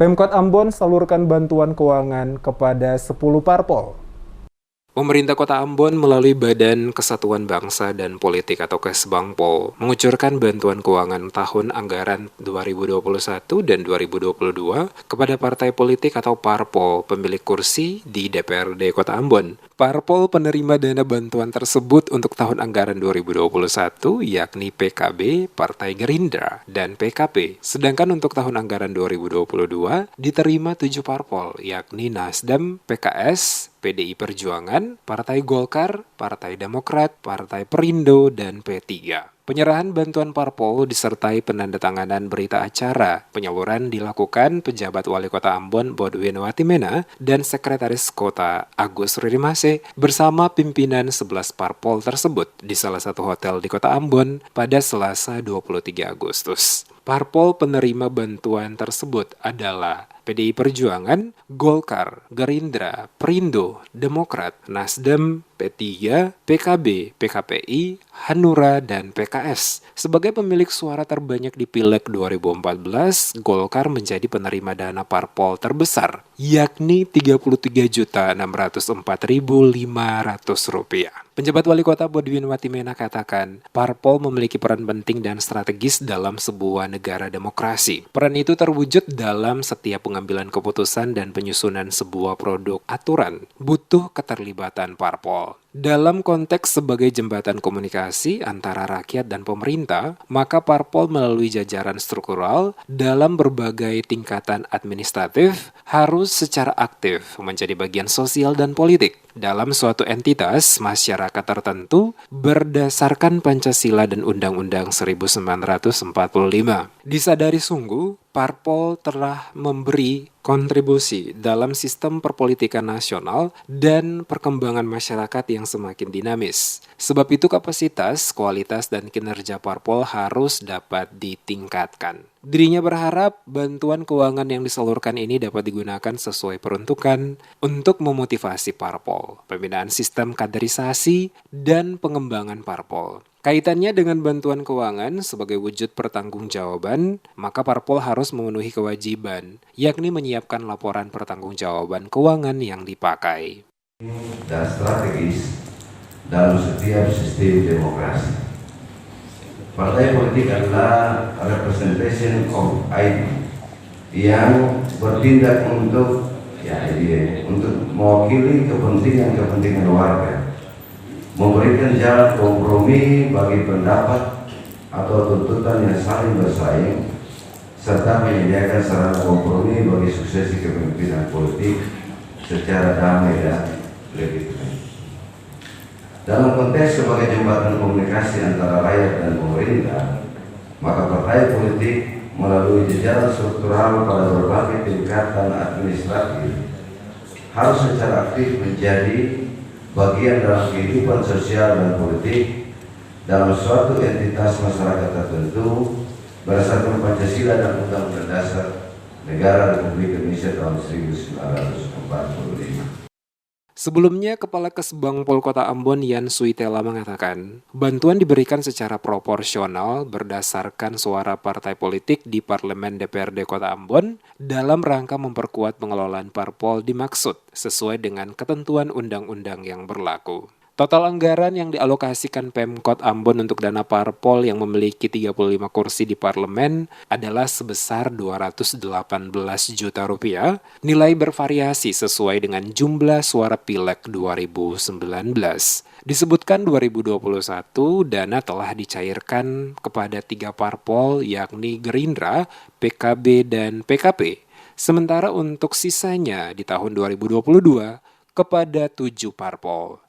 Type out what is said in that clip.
Pemkot Ambon salurkan bantuan keuangan kepada 10 parpol. Pemerintah Kota Ambon melalui Badan Kesatuan Bangsa dan Politik atau Kesbangpol mengucurkan bantuan keuangan tahun anggaran 2021 dan 2022 kepada partai politik atau parpol pemilik kursi di DPRD Kota Ambon. Parpol penerima dana bantuan tersebut untuk tahun anggaran 2021 yakni PKB, Partai Gerindra, dan PKP. Sedangkan untuk tahun anggaran 2022 diterima 7 parpol yakni Nasdem, PKS, PDI Perjuangan, Partai Golkar, Partai Demokrat, Partai Perindo, dan P3. Penyerahan bantuan parpol disertai penandatanganan berita acara. Penyaluran dilakukan pejabat Wali Kota Ambon Bodwin Watimena dan Sekretaris Kota Agus Ririmase bersama pimpinan 11 parpol tersebut di salah satu hotel di Kota Ambon pada Selasa 23 Agustus. Parpol penerima bantuan tersebut adalah PDI Perjuangan, Golkar, Gerindra, Perindo, Demokrat, Nasdem, P3, PKB, PKPI, Hanura, dan PKS. Sebagai pemilik suara terbanyak di Pileg 2014, Golkar menjadi penerima dana parpol terbesar, yakni Rp33.604.500. Penjabat Wali Kota Bodwin Watimena katakan, parpol memiliki peran penting dan strategis dalam sebuah negara demokrasi. Peran itu terwujud dalam setiap pengambilan keputusan dan penyusunan sebuah produk aturan. Butuh keterlibatan parpol. Dalam konteks sebagai jembatan komunikasi antara rakyat dan pemerintah, maka parpol melalui jajaran struktural dalam berbagai tingkatan administratif harus secara aktif menjadi bagian sosial dan politik dalam suatu entitas masyarakat tertentu berdasarkan Pancasila dan Undang-Undang 1945. Disadari sungguh, parpol telah memberi kontribusi dalam sistem perpolitikan nasional dan perkembangan masyarakat yang semakin dinamis. Sebab itu kapasitas, kualitas, dan kinerja parpol harus dapat ditingkatkan. Dirinya berharap bantuan keuangan yang disalurkan ini dapat digunakan sesuai peruntukan untuk memotivasi parpol, pembinaan sistem kaderisasi, dan pengembangan parpol. Kaitannya dengan bantuan keuangan sebagai wujud pertanggungjawaban, maka parpol harus memenuhi kewajiban, yakni menyiapkan laporan pertanggungjawaban keuangan yang dipakai. Dan strategis dalam setiap sistem demokrasi. Partai politik adalah representation of ID yang bertindak untuk mewakili kepentingan warga, memberikan jalan kompromi bagi pendapat atau tuntutan yang saling bersaing, serta menyediakan sarana kompromi bagi suksesi kepemimpinan politik secara damai dan legitim. Dalam konteks sebagai jembatan komunikasi antara rakyat dan pemerintah, maka partai politik melalui jajaran struktural pada berbagai tingkatan administratif harus secara aktif menjadi bagian dalam kehidupan sosial dan politik dalam suatu entitas masyarakat tertentu berdasarkan Pancasila dan Undang-Undang Dasar Negara Republik Indonesia tahun 1945. Sebelumnya, Kepala Kesbangpol Kota Ambon Yan Suitela mengatakan, bantuan diberikan secara proporsional berdasarkan suara partai politik di Parlemen DPRD Kota Ambon dalam rangka memperkuat pengelolaan parpol dimaksud sesuai dengan ketentuan undang-undang yang berlaku. Total anggaran yang dialokasikan Pemkot Ambon untuk dana parpol yang memiliki 35 kursi di parlemen adalah sebesar Rp218 juta. Nilai bervariasi sesuai dengan jumlah suara Pileg 2019. Disebutkan 2021 dana telah dicairkan kepada 3 parpol yakni Gerindra, PKB, dan PKP. Sementara untuk sisanya di tahun 2022 kepada 7 parpol.